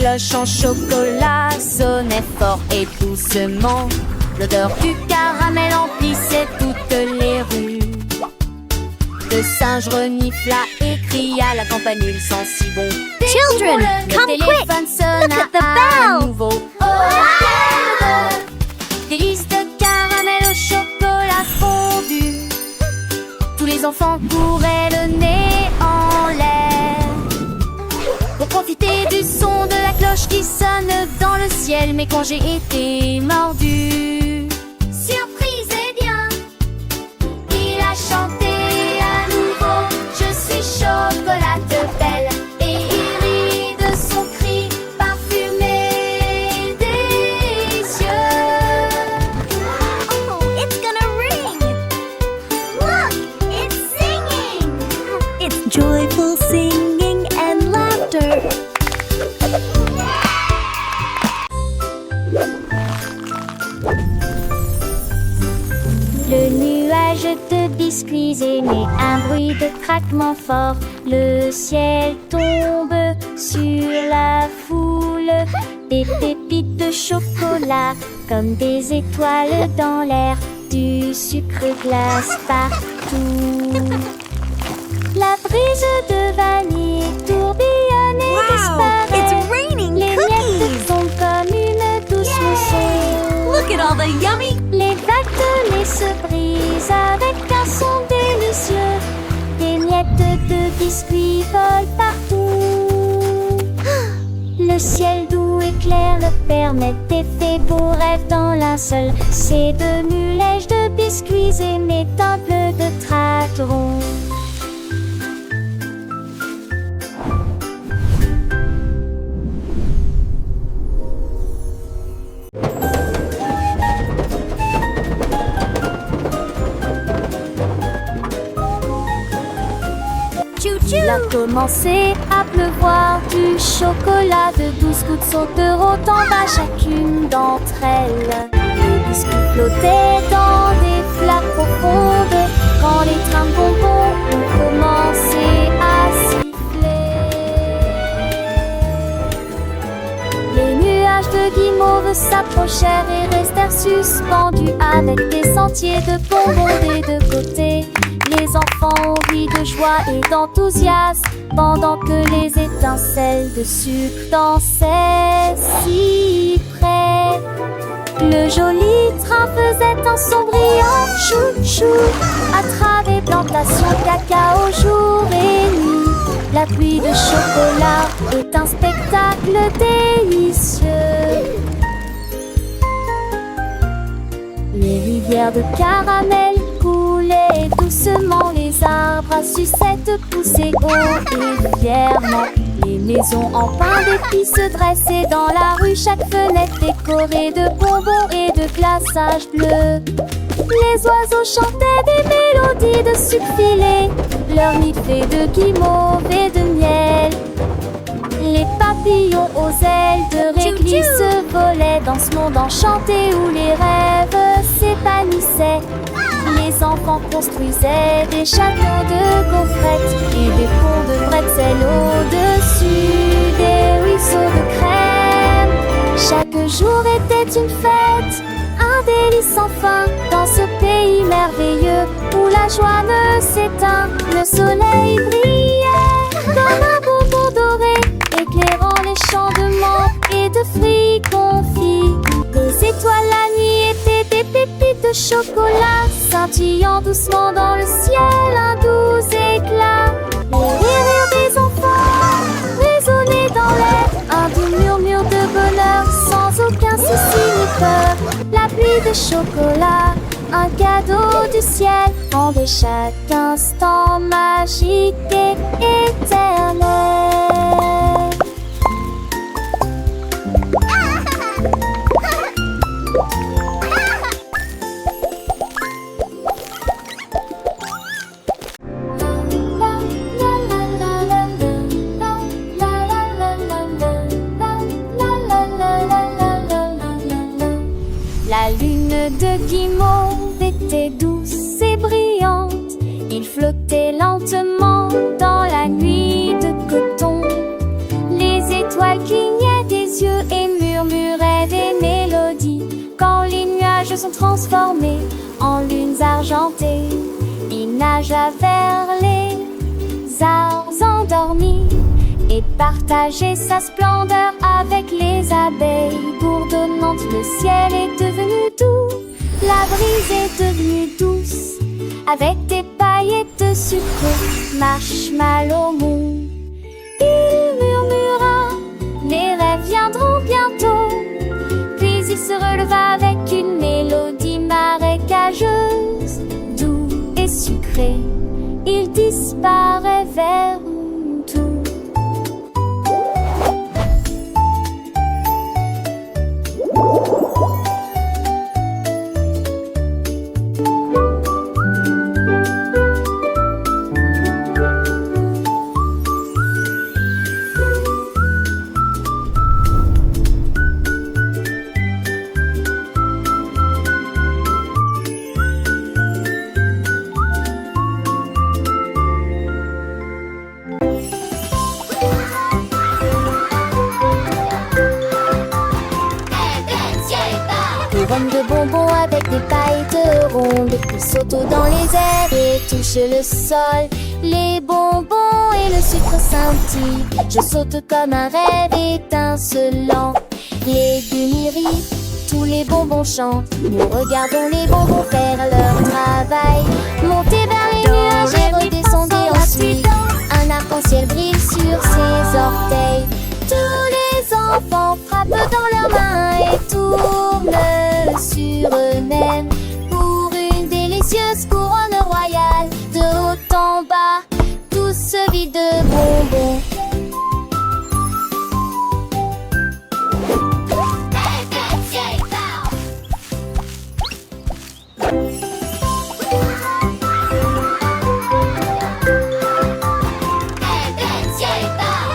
cloche en chocolat sonnait fort et doucement. L'odeur du caramel emplissait toutes les rues. Le singe renifla et cria, la campanule sent si bon. Children, come le quick! téléphone sonna Look at the à bell! nouveau. Oh, délices de caramel au chocolat fondu. Tous les enfants couraient le nez en l'air pour profiter du son de la cloche qui sonne dans le ciel. Mais quand j'ai été mordu, surprise et bien, il a chanté à nouveau. Je suis chocolat de belle, et il rit de son cri parfumé des cieux. Oh, it's gonna ring! Look, it's singing! It's joyful singing and laughter. Le nuage de biscuits émet un bruit de craquement fort. Le ciel tombe sur la foule. Des pépites de chocolat comme des étoiles dans l'air. Du sucre glace partout. La brise de vanille tourbillonne et disparaît. It's raining Les miettes cookies! sont comme une douce mousson. Look at all the yummy... Les vagues de lait se brisent avec un son délicieux. Des miettes de biscuits volent partout. Le ciel doux et clair le permet d'effets beaux rêves dans linceul. C'est de mulèges de biscuits et mes temples de traterons. Il a commencé à pleuvoir, du chocolat de 12 gouttes sauteront en bas chacune d'entre elles. Les biscuits flottaient dans des flaques profondes quand les trains de bonbons ont commencé à siffler. Les nuages de guimauve s'approchèrent et restèrent suspendus avec des sentiers de bonbons des deux côtés. Les enfants ont ri de joie et d'enthousiasme pendant que les étincelles de sucre dansaient si près. Le joli train faisait un son brillant chou-chou à travers plantations cacao jour et nuit. La pluie de chocolat est un spectacle délicieux. Les rivières de caramel coulaient doucement, les arbres à sucettes poussaient haut et fièrement. Les maisons en pain d'épices se dressaient dans la rue, chaque fenêtre décorée de bonbons et de glaçage bleu. Les oiseaux chantaient des mélodies de sucre filé, leur nid fait de guimauve et de miel. Les papillons aux ailes de réglisse se volaient dans ce monde enchanté où les rêves s'épanouissaient. Les enfants construisaient des châteaux de gaufrettes et des ponts de bretzel au-dessus des ruisseaux de crème. Chaque jour était une fête, un délice sans fin dans ce pays merveilleux où la joie ne s'éteint. Le soleil brillait comme un bonbon doré, éclairant les champs de menthe et de fruits confits. Les étoiles la nuit étaient des pépites de chocolat, scintillant doucement dans le ciel un doux éclat. Les rires des enfants résonnaient dans l'air, un doux murmure de bonheur sans aucun souci ni peur. La pluie de chocolat, un cadeau du ciel, rendait chaque instant magique et éternel. La lune de guimauve était douce et brillante. Il flottait lentement dans transformés en lunes argentées. Il nagea vers les arbres endormis et partageait sa splendeur avec les abeilles. Bourdonnante, le ciel est devenu doux, la brise est devenue douce, avec des paillettes sucrées, marshmallow mou. Il murmura, les rêves viendront bientôt. Puis il se releva avec une mélodie marécageuse, doux et sucré. Il disparaît vers tout. Couronne de bonbons avec des paillettes rondes, puis sauto dans les airs et touche le sol. Les bonbons et le sucre scintillent, je saute comme un rêve étincelant. Les légumes rient, tous les bonbons chantent, nous regardons les bonbons faire leur travail. Monter vers les nuages et redescendre ensuite, un arc-en-ciel brille sur ses orteils. Tous les enfants frappent dans leurs mains et tournent sur eux-mêmes pour une délicieuse couronne royale. De haut en bas, tout se vide de bonbons.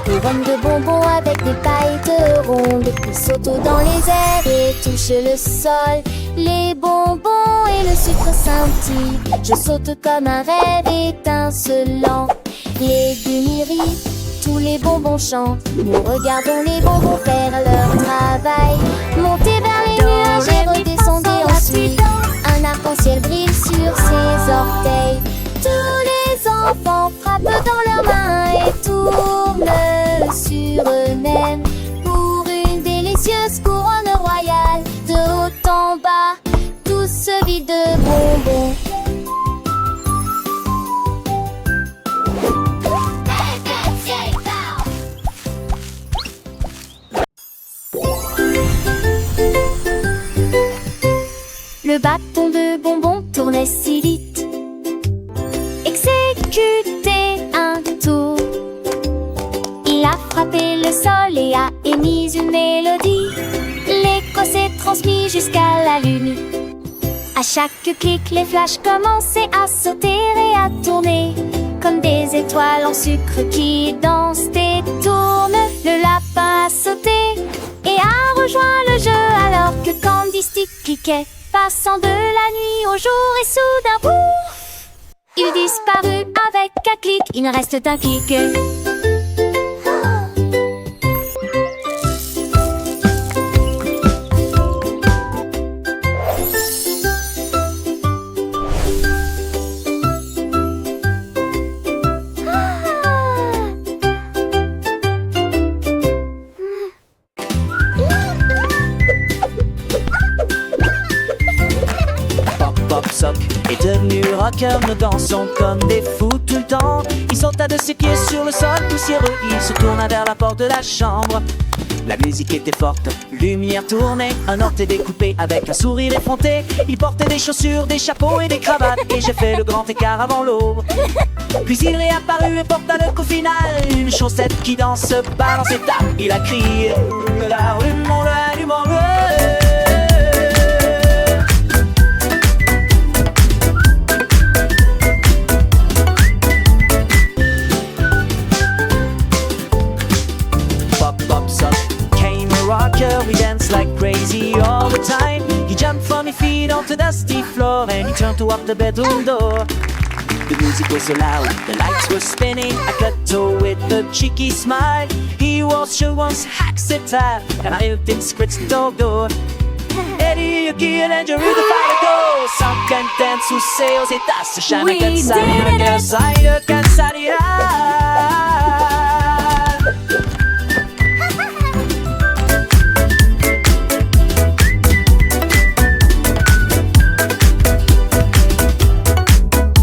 Couronne de bonbons avec des paillettes rondes, puis sauto dans les airs et touche le sol. Les bonbons et le sucre scintillent, je saute comme un rêve étincelant. Les légumes rient, tous les bonbons chantent, nous regardons les bonbons faire leur travail. Monter vers les nuages et redescendre ensuite, un arc-en-ciel brille sur ses orteils. Tous les enfants frappent dans leurs mains et tournent sur eux-mêmes pour une délicieuse couronne royale. De haut en bas, tout se vide de bonbons. Le bâton de bonbons tournait si vite, exécutait un tour. Il a frappé le sol et a émis une mélodie. L'écho s'est transmis jusqu'à la lune. À chaque clic, les flashs commençaient à sauter et à tourner comme des étoiles en sucre qui dansent et tournent. Le lapin a sauté et a rejoint le jeu alors que Candy Stick cliquait, passant de la nuit au jour et soudain, pouf, il disparut avec un clic. Il ne reste qu'un clic. Sock est devenu rocker, nous dansons comme des fous tout le temps. Il sauta de ses pieds sur le sol poussiéreux, il se tourna vers la porte de la chambre. La musique était forte, lumière tournait, un orteil découpé avec un sourire effronté. Il portait des chaussures, des chapeaux et des cravates, et j'ai fait le grand écart avant l'aube. Puis il est apparu et porta le coup final, une chaussette qui danse pas dans ses tapes. Il a crié l'allumons-le, allumons-le. We dance like crazy all the time. He jumped from his feet onto the dusty floor and he turned toward the bedroom door. The music was so loud, the lights were spinning. I cut to with a cheeky smile. He was sure once hacks it tight and I helped him scratch the door. Eddie Yuki and Andrew the fight to go. Some content sous sales et tasses, jamais We que ça, did it. que ça,